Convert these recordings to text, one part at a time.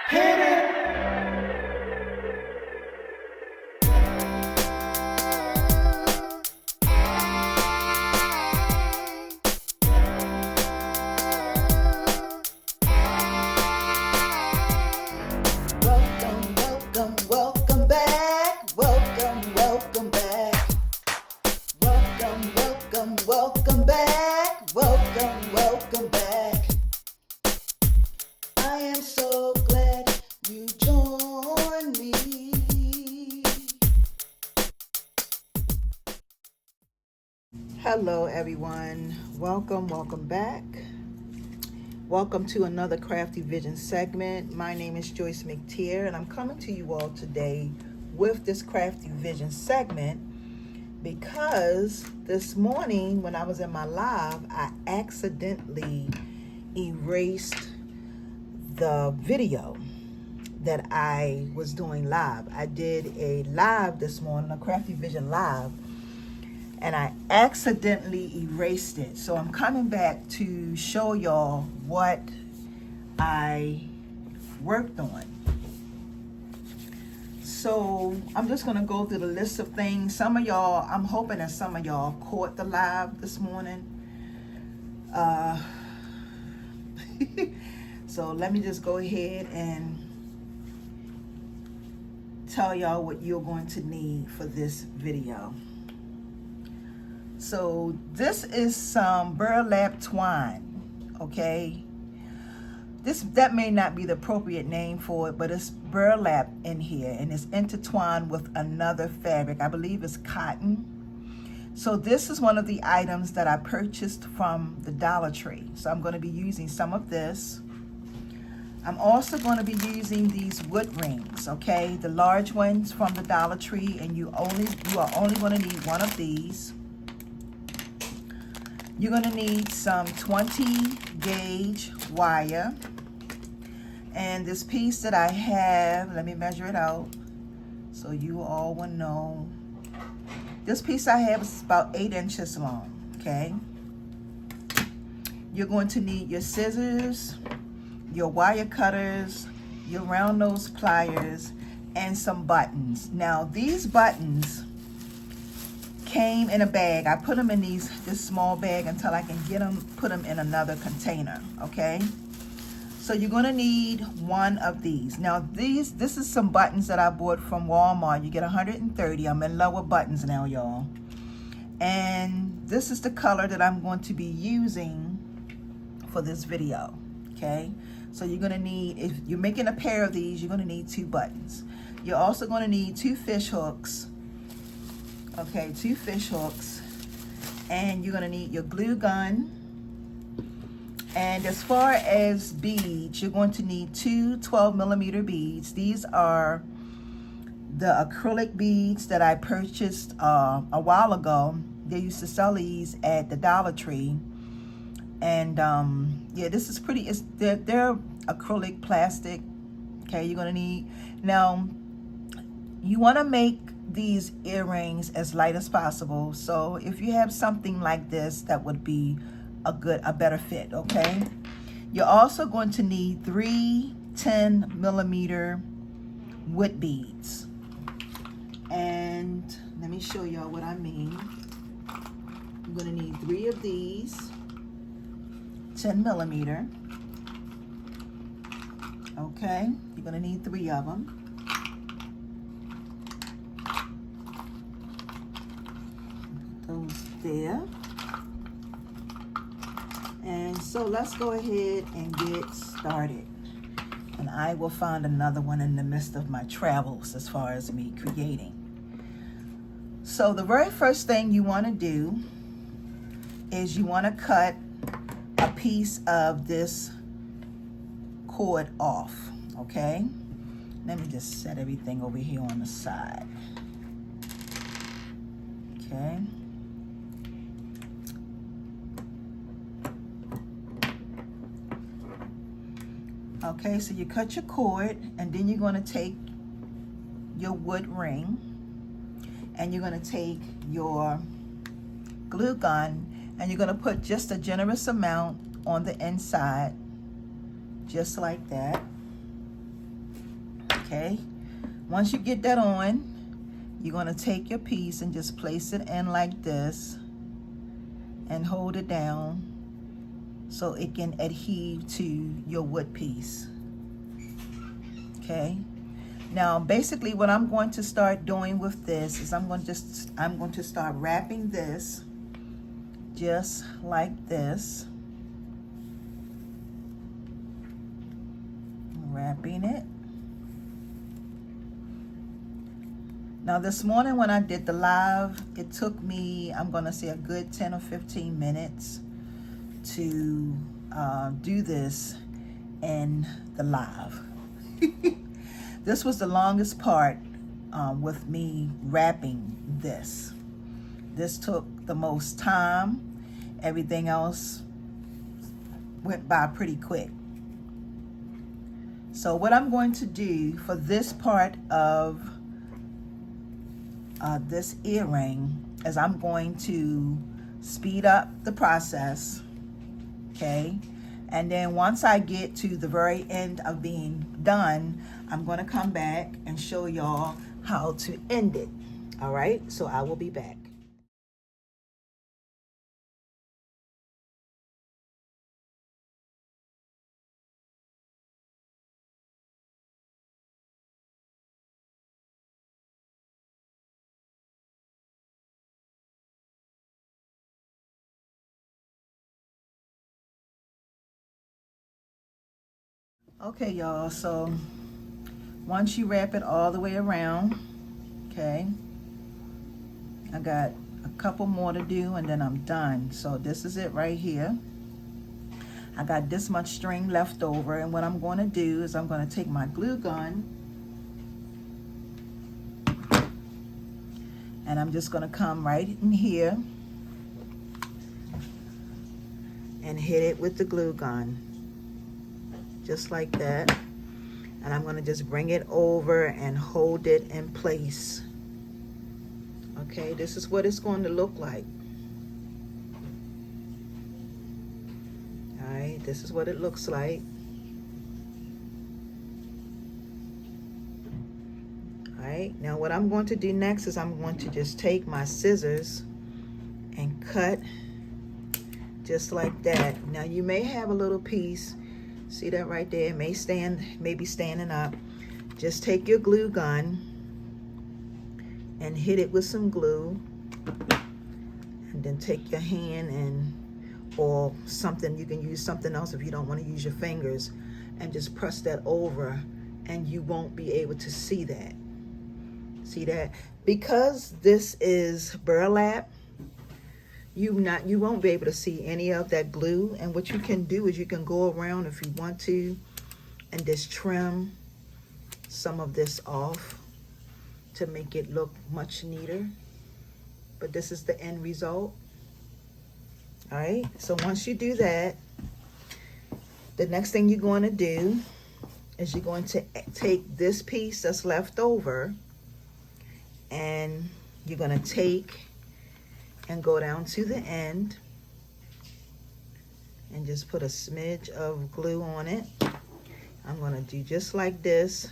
Hit it. Welcome, welcome, welcome back. Welcome, welcome back. Welcome, welcome, welcome back. Welcome, welcome back. I am so glad you joined me. Hello, everyone. Welcome back. Welcome to another Crafty Vision segment. My name is Joyce McTier, and I'm coming to you all today with this Crafty Vision segment because this morning when I was in my live, I accidentally erased the video that I was doing live. I did a live this morning, a Crafty Vision live, and I accidentally erased it. So I'm coming back to show y'all what I worked on. So I'm just gonna go through the list of things. Some of y'all, I'm hoping that some of y'all caught the live this morning. So let me just go ahead and tell y'all what you're going to need for this video. So this is some burlap twine, okay? That may not be the appropriate name for it, but it's burlap in here, and it's intertwined with another fabric. I believe it's cotton. So this is one of the items that I purchased from the Dollar Tree. So I'm going to be using some of this. I'm also going to be using these wood rings, okay? The large ones from the Dollar Tree, and you are only going to need one of these. You're going to need some 20 gauge wire. And this piece that I have, let me measure it out so you all will know. This piece I have is about 8 inches long, okay? You're going to need your scissors, your wire cutters, your round nose pliers, and some buttons. Now these buttons came in a bag. I put them in this small bag until I can put them in another container, okay? So you're gonna need one of these. Now this is some buttons that I bought from Walmart. You get 130. I'm in love with buttons now, y'all. And this is the color that I'm going to be using for this video, okay? So you're gonna need, if you're making a pair of these, you're gonna need 2 buttons. You're also gonna need 2 fish hooks. Okay, 2 fish hooks, and you're gonna need your glue gun. And as far as beads, you're going to need 2 12mm beads. These are the acrylic beads that I purchased a while ago. They used to sell these at the Dollar Tree, and yeah, this is pretty. They're acrylic plastic. Okay, you're gonna need. Now you want to make these earrings as light as possible. So if you have something like this, that would be a better fit, okay? You're also going to need 3 10mm wood beads. And let me show y'all what I mean. You're going to need 3 of these 10mm. Okay, you're going to need 3 of them. Those there. And so let's go ahead and get started. And I will find another one in the midst of my travels as far as me creating. So the very first thing you want to do is you want to cut a piece of this cord off, okay? Let me just set everything over here on the side. Okay. Okay, so you cut your cord, and then you're going to take your wood ring, and you're going to take your glue gun, and you're going to put just a generous amount on the inside, just like that. okay? Once you get that on, you're gonna take your piece and just place it in like this and hold it down so it can adhere to your wood piece, okay? Now, basically what I'm going to start doing with this is I'm going to start wrapping this just like this. Wrapping it. Now this morning when I did the live, it took me, I'm gonna say a good 10 or 15 minutes to do this in the live. This was the longest part with me wrapping this. This took the most time. Everything else went by pretty quick. So what I'm going to do for this part of this earring is I'm going to speed up the process, okay? And then once I get to the very end of being done, I'm going to come back and show y'all how to end it. All right, so I will be back. Okay, y'all, so once you wrap it all the way around, okay, I got a couple more to do and then I'm done. So this is it right here. I got this much string left over, and what I'm going to do is I'm going to take my glue gun and I'm just going to come right in here and hit it with the glue gun just like that, and I'm going to just bring it over and hold it in place. Okay, this is what it's going to look like. All right, this is what it looks like. All right, now what I'm going to do next is I'm going to just take my scissors and cut just like that. Now you may have a little piece, see that right there, it may be standing up. Just take your glue gun and hit it with some glue, and then take your hand and or something, you can use something else if you don't want to use your fingers, and just press that over, and you won't be able to see that. See that? Because this is burlap, you won't be able to see any of that glue. And what you can do is you can go around if you want to and just trim some of this off to make it look much neater. But this is the end result. All right, so once you do that, the next thing you're going to do is you're going to take this piece that's left over, and you're going to take and go down to the end and just put a smidge of glue on it. I'm going to do just like this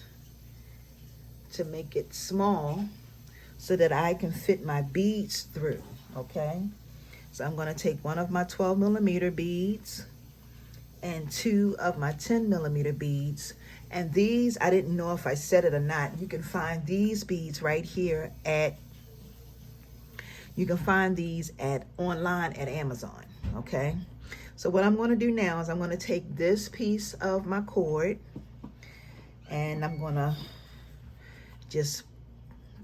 to make it small so that I can fit my beads through, okay? So I'm going to take one of my 12mm beads and 2 of my 10mm beads. And these, I didn't know if I said it or not, you can find these beads right here at, you can find these online at Amazon, okay? So what I'm going to do now is I'm going to take this piece of my cord and I'm going to just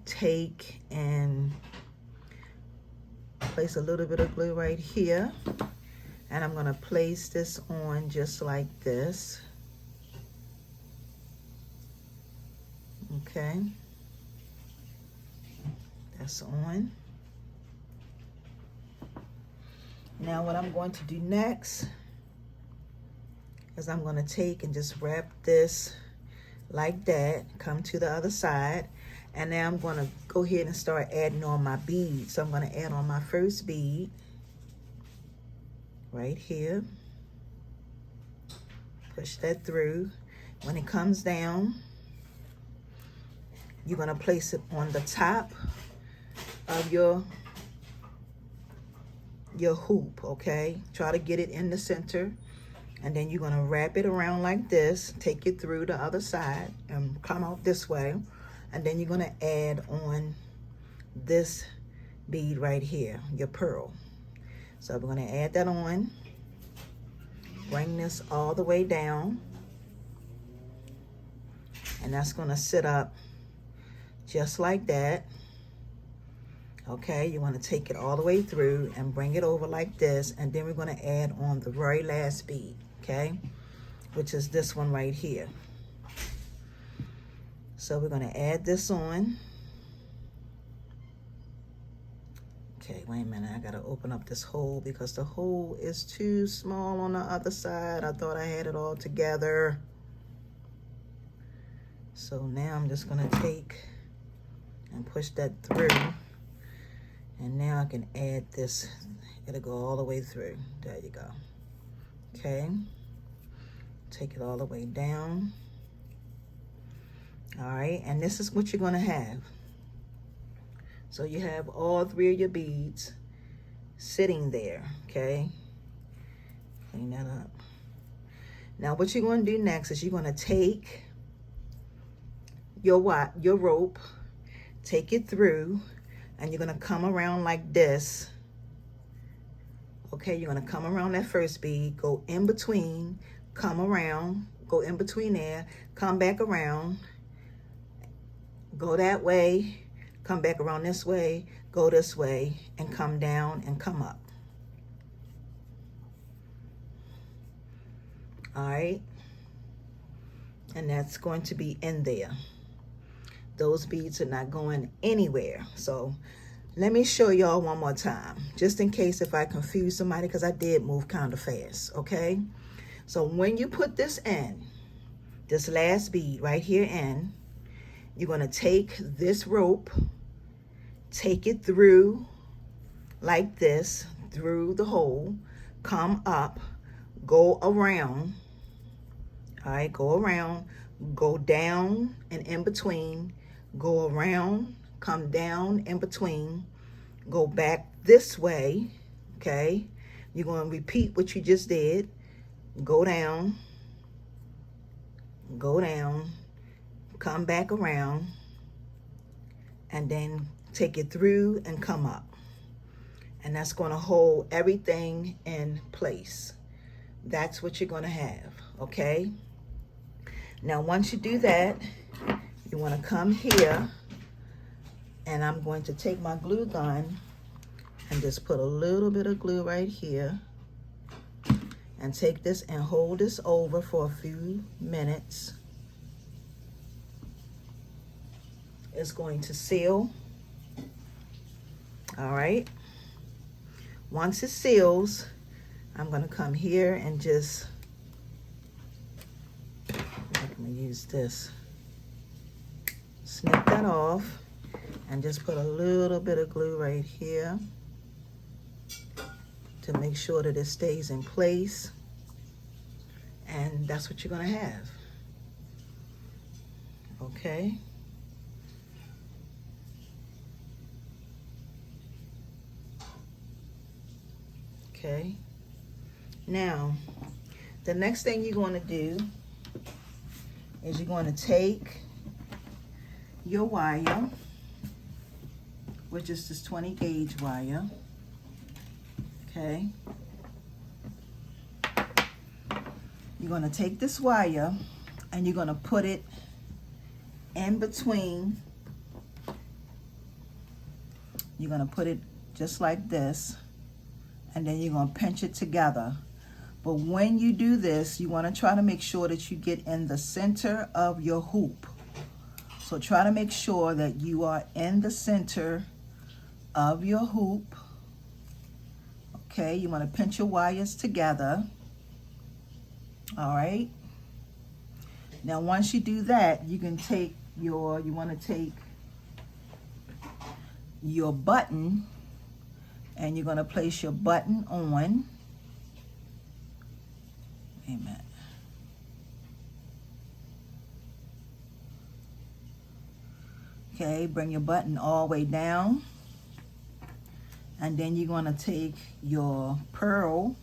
take and place a little bit of glue right here, and I'm going to place this on just like this. Okay, that's on. Now what I'm going to do next is I'm going to take and just wrap this like that, come to the other side, and now I'm going to go ahead and start adding on my beads. So I'm going to add on my first bead right here, push that through. When it comes down, You're going to place it on the top of your hoop, okay? Try to get it in the center. And then you're going to wrap it around like this. Take it through the other side and come out this way. And then you're going to add on this bead right here, your pearl. So we're going to add that on. Bring this all the way down. And that's going to sit up just like that. Okay, you want to take it all the way through and bring it over like this. And then we're going to add on the very last bead, okay? Which is this one right here. So we're going to add this on. Okay, wait a minute. I got to open up this hole because the hole is too small on the other side. I thought I had it all together. So now I'm just going to take and push that through. And now I can add this. It'll go all the way through. There you go. Okay. Take it all the way down. All right, and this is what you're going to have. So you have all three of your beads sitting there, okay? Clean that up. Now what you're going to do next is you're going to take your rope, take it through, and you're going to come around like this. Okay, you're going to come around that first bead, go in between, come around, go in between there, come back around, go that way, come back around this way, go this way, and come down and come up. All right, and that's going to be in there. Those beads are not going anywhere. So let me show y'all one more time, just in case if I confuse somebody, because I did move kind of fast, okay? So when you put this in, this last bead right here in, you're going to take this rope, take it through like this, through the hole, come up, go around, all right, go around, go down and in between, go around, come down in between, go back this way, okay? You're going to repeat what you just did. Go down, come back around, and then take it through and come up. And that's going to hold everything in place. That's what you're going to have, okay? Now, once you do that, you want to come here, and I'm going to take my glue gun and just put a little bit of glue right here, and take this and hold this over for a few minutes. It's going to seal. All right. Once it seals, I'm going to come here and just, I'm going to use this, snip that off, and just put a little bit of glue right here to make sure that it stays in place. And that's what you're going to have. Okay. Okay. Now, the next thing you're going to do is you're going to take your wire, which is this 20 gauge wire. Okay. You're going to take this wire and you're going to put it in between. You're going to put it just like this, and then you're going to pinch it together. But when you do this, you want to try to make sure that you get in the center of your hoop. So try to make sure that you are in the center of your hoop. Okay, you want to pinch your wires together. All right. Now, once you do that, you can take you want to take your button, and you're going to place your button on. Wait a minute. Okay, bring your button all the way down. And then you're going to take your pearl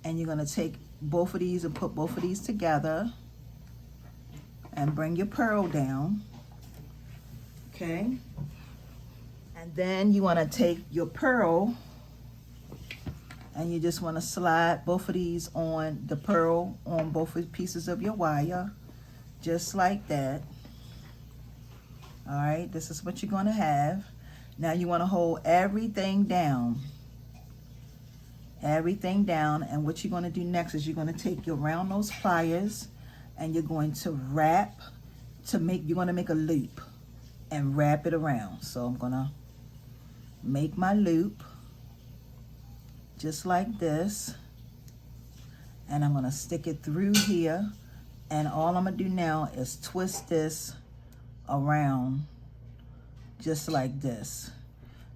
and you're going to take both of these and put both of these together and bring your pearl down. Okay. And then you want to take your pearl and you just want to slide both of these on the pearl on both of the pieces of your wire, just like that. All right, this is what you're going to have. Now you want to hold everything down. Everything down, and what you're going to do next is you're going to take your round nose pliers and you're going to wrap you're going to make a loop and wrap it around. So I'm going to make my loop just like this, and I'm going to stick it through here, and all I'm going to do now is twist this around just like this.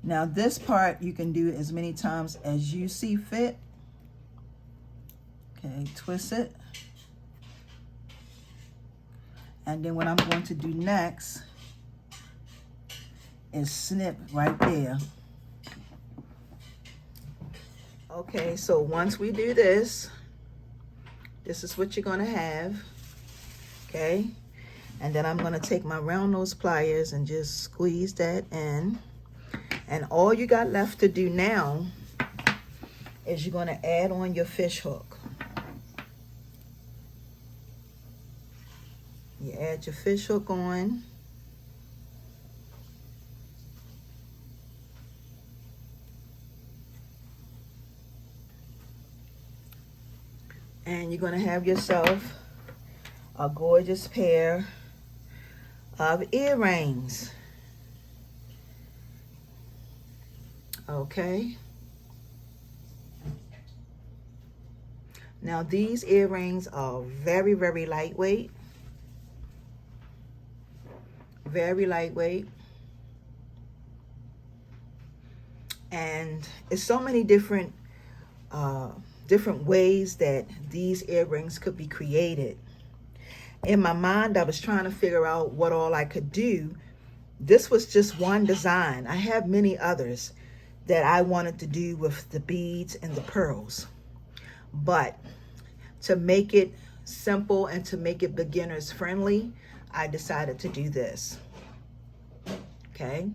Now this part you can do as many times as you see fit. Okay, twist it. And then what I'm going to do next is snip right there. Okay, so once we do this, this is what you're going to have. Okay, and then I'm going to take my round nose pliers and just squeeze that in. And all you got left to do now is you're going to add on your fish hook. You add your fish hook on. And you're going to have yourself a gorgeous pair of earrings. Okay. Now these earrings are very, very lightweight. Very lightweight. And it's so many different ways that these earrings could be created. In my mind, I was trying to figure out what all I could do. This was just one design. I have many others that I wanted to do with the beads and the pearls. But to make it simple and to make it beginners friendly, I decided to do this. Okay?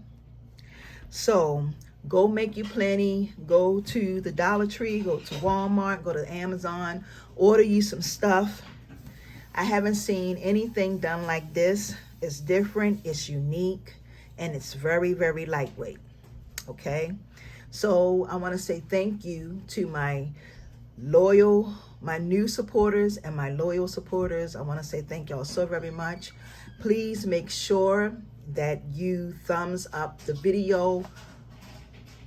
So go make you plenty. Go to the Dollar Tree, go to Walmart, go to Amazon, order you some stuff. I haven't seen anything done like this. It's different, it's unique, and it's very, very lightweight. Okay? So I want to say thank you to my new supporters and my loyal supporters. I want to say thank y'all so very much. Please make sure that you thumbs up the video.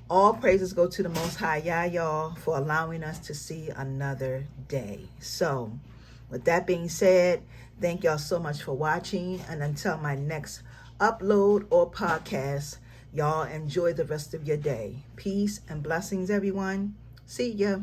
All praises go to the Most High, y'all, for allowing us to see another day. So with that being said, thank y'all so much for watching. And until my next upload or podcast, y'all enjoy the rest of your day. Peace and blessings, everyone. See ya.